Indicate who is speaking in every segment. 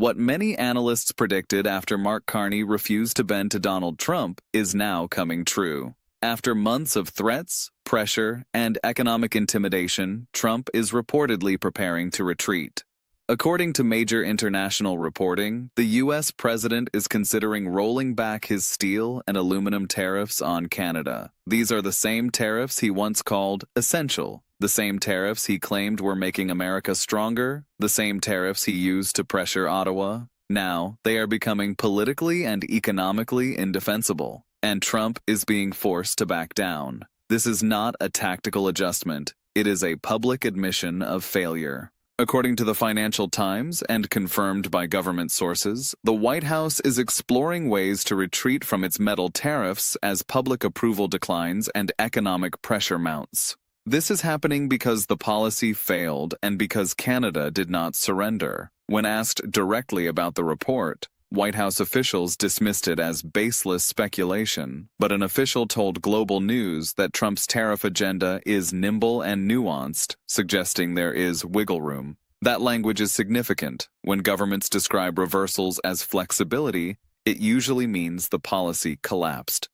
Speaker 1: What many analysts predicted after Mark Carney refused to bend to Donald Trump is now coming true. After months of threats, pressure, and economic intimidation, Trump is reportedly preparing to retreat. According to major international reporting, the U.S. president is considering rolling back his steel and aluminum tariffs on Canada. These are the same tariffs he once called essential, the same tariffs he claimed were making America stronger, the same tariffs he used to pressure Ottawa. Now, they are becoming politically and economically indefensible, and Trump is being forced to back down. This is not a tactical adjustment. It is a public admission of failure. According to the Financial Times and confirmed by government sources, the White House is exploring ways to retreat from its metal tariffs as public approval declines and economic pressure mounts. This is happening because the policy failed and because Canada did not surrender. When asked directly about the report, White House officials dismissed it as baseless speculation, but an official told Global News that Trump's tariff agenda is nimble and nuanced, suggesting there is wiggle room. That language is significant. When governments describe reversals as flexibility, it usually means the policy collapsed.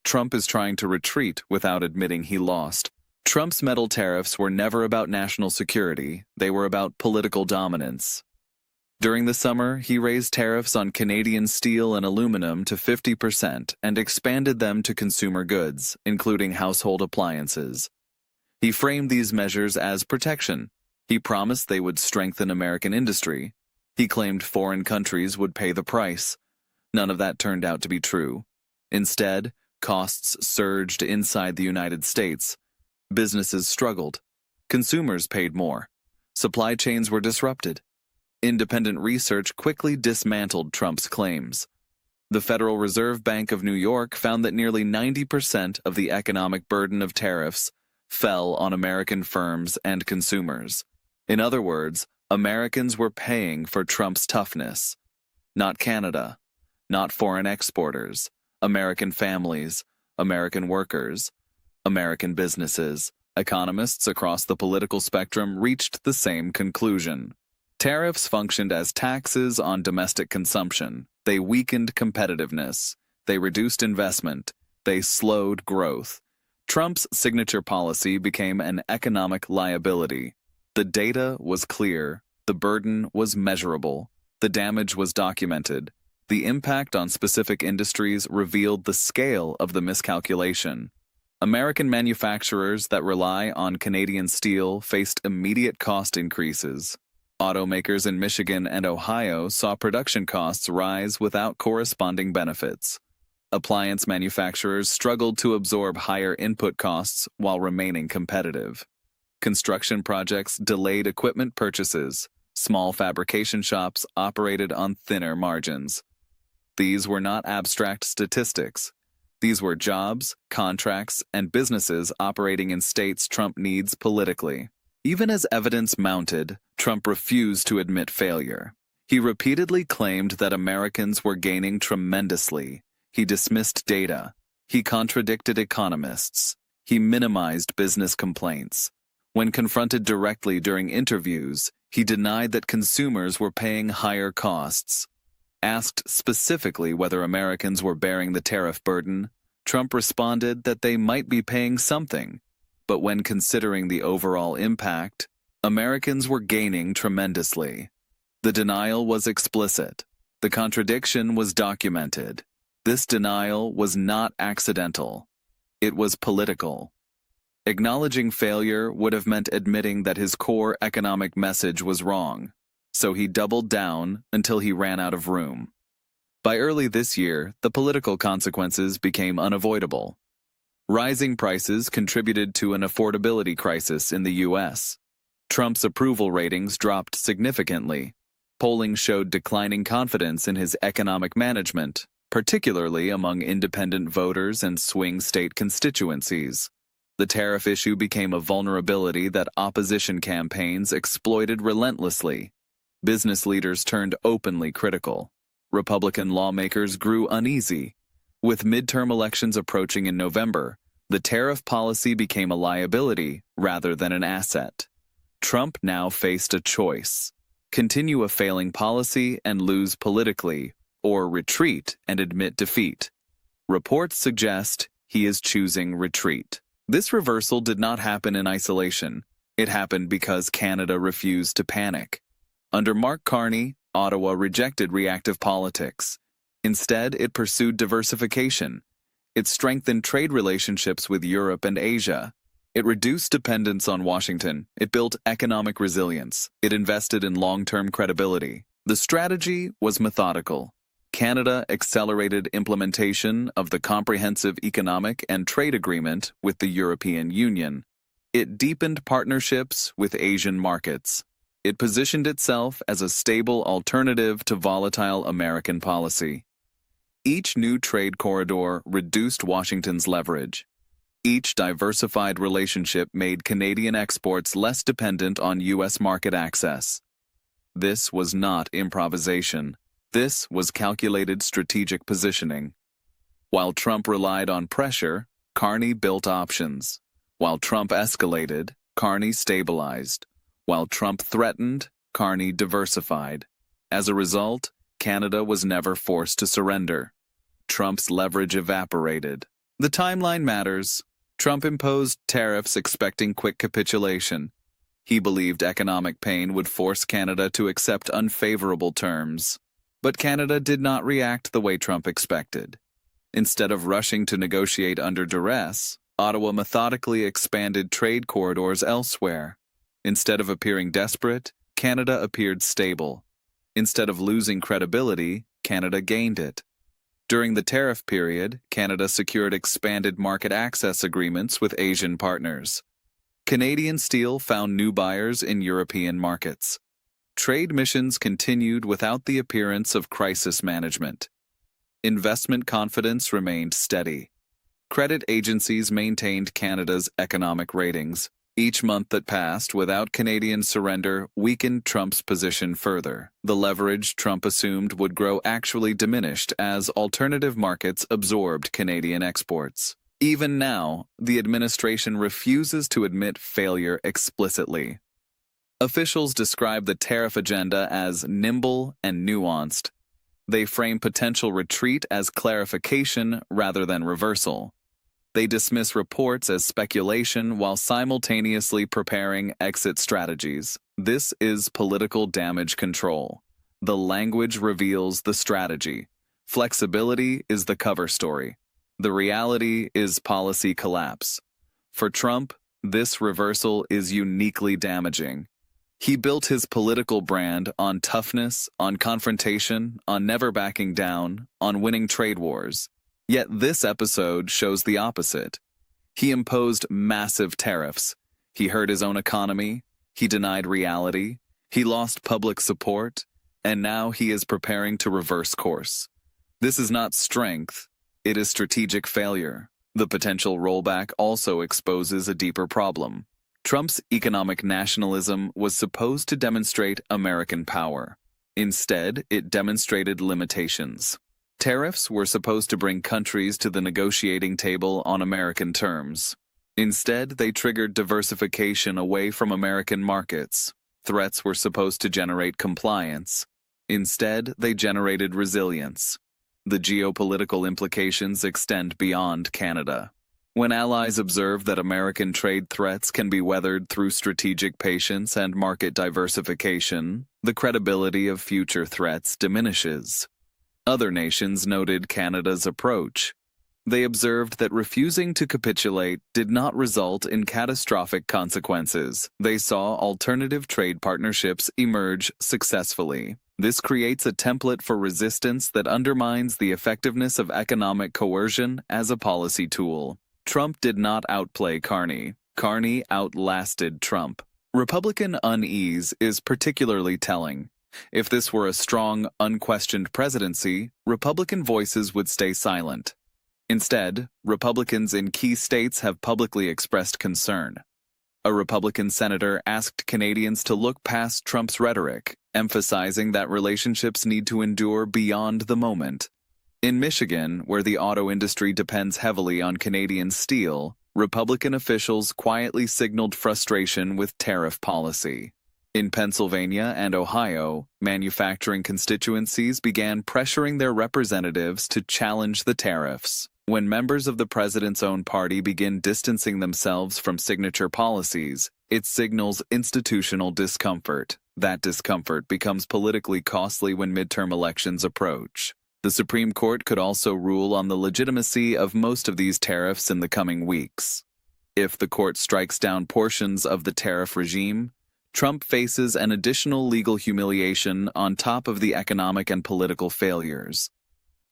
Speaker 1: Trump is trying to retreat without admitting he lost. Trump's metal tariffs were never about national security, they were about political dominance. During the summer, he raised tariffs on Canadian steel and aluminum to 50% and expanded them to consumer goods, including household appliances. He framed these measures as protection. He promised they would strengthen American industry. He claimed foreign countries would pay the price. None of that turned out to be true. Instead, costs surged inside the United States. Businesses struggled. Consumers paid more. Supply chains were disrupted. Independent research quickly dismantled Trump's claims. The Federal Reserve Bank of New York found that nearly 90% of the economic burden of tariffs fell on American firms and consumers. In other words, Americans were paying for Trump's toughness. Not Canada, not foreign exporters, American families, American workers, American businesses. Economists across the political spectrum reached the same conclusion. Tariffs functioned as taxes on domestic consumption. They weakened competitiveness. They reduced investment. They slowed growth. Trump's signature policy became an economic liability. The data was clear. The burden was measurable. The damage was documented. The impact on specific industries revealed the scale of the miscalculation. American manufacturers that rely on Canadian steel faced immediate cost increases. Automakers in Michigan and Ohio saw production costs rise without corresponding benefits. Appliance manufacturers struggled to absorb higher input costs while remaining competitive. Construction projects delayed equipment purchases. Small fabrication shops operated on thinner margins. These were not abstract statistics. These were jobs, contracts, and businesses operating in states Trump needs politically. Even as evidence mounted, Trump refused to admit failure. He repeatedly claimed that Americans were gaining tremendously. He dismissed data. He contradicted economists. He minimized business complaints. When confronted directly during interviews, he denied that consumers were paying higher costs. Asked specifically whether Americans were bearing the tariff burden, Trump responded that they might be paying something. But when considering the overall impact, Americans were gaining tremendously. The denial was explicit. The contradiction was documented. This denial was not accidental. It was political. Acknowledging failure would have meant admitting that his core economic message was wrong, so he doubled down until he ran out of room. By early this year, the political consequences became unavoidable. Rising prices contributed to an affordability crisis in the U.S. Trump's approval ratings dropped significantly. Polling showed declining confidence in his economic management, particularly among independent voters and swing state constituencies. The tariff issue became a vulnerability that opposition campaigns exploited relentlessly. Business leaders turned openly critical. Republican lawmakers grew uneasy. With midterm elections approaching in November, the tariff policy became a liability rather than an asset. Trump now faced a choice: continue a failing policy and lose politically, or retreat and admit defeat. Reports suggest he is choosing retreat. This reversal did not happen in isolation. It happened because Canada refused to panic. Under Mark Carney, Ottawa rejected reactive politics. Instead, it pursued diversification. It strengthened trade relationships with Europe and Asia. It reduced dependence on Washington. It built economic resilience. It invested in long-term credibility. The strategy was methodical. Canada accelerated implementation of the Comprehensive Economic and Trade Agreement with the European Union. It deepened partnerships with Asian markets. It positioned itself as a stable alternative to volatile American policy. Each new trade corridor reduced Washington's leverage. Each diversified relationship made Canadian exports less dependent on U.S. market access. This was not improvisation. This was calculated strategic positioning. While Trump relied on pressure, Carney built options. While Trump escalated, Carney stabilized. While Trump threatened, Carney diversified. As a result, Canada was never forced to surrender. Trump's leverage evaporated. The timeline matters. Trump imposed tariffs expecting quick capitulation. He believed economic pain would force Canada to accept unfavorable terms. But Canada did not react the way Trump expected. Instead of rushing to negotiate under duress, Ottawa methodically expanded trade corridors elsewhere. Instead of appearing desperate, Canada appeared stable. Instead of losing credibility, Canada gained it. During the tariff period, Canada secured expanded market access agreements with Asian partners. Canadian steel found new buyers in European markets. Trade missions continued without the appearance of crisis management. Investment confidence remained steady. Credit agencies maintained Canada's economic ratings. Each month that passed without Canadian surrender weakened Trump's position further. The leverage Trump assumed would grow actually diminished as alternative markets absorbed Canadian exports. Even now, the administration refuses to admit failure explicitly. Officials describe the tariff agenda as nimble and nuanced. They frame potential retreat as clarification rather than reversal. They dismiss reports as speculation while simultaneously preparing exit strategies. This is political damage control. The language reveals the strategy. Flexibility is the cover story. The reality is policy collapse. For Trump, this reversal is uniquely damaging. He built his political brand on toughness, on confrontation, on never backing down, on winning trade wars. Yet this episode shows the opposite. He imposed massive tariffs. He hurt his own economy. He denied reality. He lost public support. And now he is preparing to reverse course. This is not strength. It is strategic failure. The potential rollback also exposes a deeper problem. Trump's economic nationalism was supposed to demonstrate American power. Instead, it demonstrated limitations. Tariffs were supposed to bring countries to the negotiating table on American terms. Instead, they triggered diversification away from American markets. Threats were supposed to generate compliance. Instead, they generated resilience. The geopolitical implications extend beyond Canada. When allies observe that American trade threats can be weathered through strategic patience and market diversification, the credibility of future threats diminishes. Other nations noted Canada's approach. They observed that refusing to capitulate did not result in catastrophic consequences. They saw alternative trade partnerships emerge successfully. This creates a template for resistance that undermines the effectiveness of economic coercion as a policy tool. Trump did not outplay Carney. Carney outlasted Trump. Republican unease is particularly telling. If this were a strong, unquestioned presidency, Republican voices would stay silent. Instead, Republicans in key states have publicly expressed concern. A Republican senator asked Canadians to look past Trump's rhetoric, emphasizing that relationships need to endure beyond the moment. In Michigan, where the auto industry depends heavily on Canadian steel, Republican officials quietly signaled frustration with tariff policy. In Pennsylvania and Ohio, manufacturing constituencies began pressuring their representatives to challenge the tariffs. When members of the president's own party begin distancing themselves from signature policies, it signals institutional discomfort. That discomfort becomes politically costly when midterm elections approach. The Supreme Court could also rule on the legitimacy of most of these tariffs in the coming weeks. If the court strikes down portions of the tariff regime, Trump faces an additional legal humiliation on top of the economic and political failures.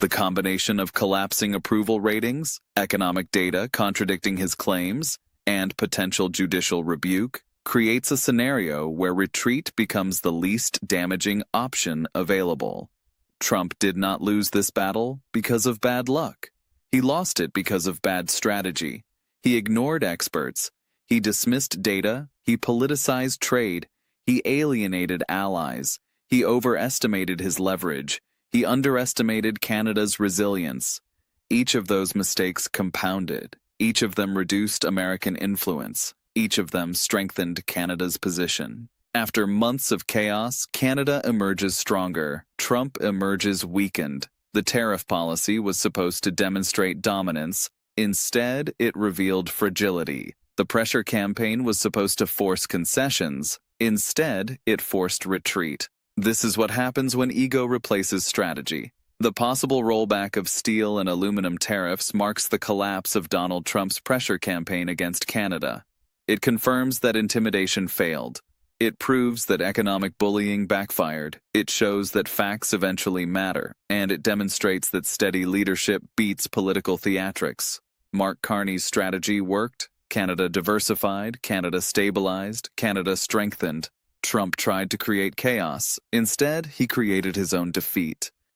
Speaker 1: The combination of collapsing approval ratings, economic data contradicting his claims, and potential judicial rebuke creates a scenario where retreat becomes the least damaging option available. Trump did not lose this battle because of bad luck. He lost it because of bad strategy. He ignored experts. He dismissed data. He politicized trade. He alienated allies. He overestimated his leverage. He underestimated Canada's resilience. Each of those mistakes compounded. Each of them reduced American influence. Each of them strengthened Canada's position. After months of chaos, Canada emerges stronger. Trump emerges weakened. The tariff policy was supposed to demonstrate dominance. Instead, it revealed fragility. The pressure campaign was supposed to force concessions. Instead, it forced retreat. This is what happens when ego replaces strategy. The possible rollback of steel and aluminum tariffs marks the collapse of Donald Trump's pressure campaign against Canada. It confirms that intimidation failed. It proves that economic bullying backfired. It shows that facts eventually matter, and it demonstrates that steady leadership beats political theatrics. Mark Carney's strategy worked. Canada diversified, Canada stabilized, Canada strengthened. Trump tried to create chaos. Instead, he created his own defeat.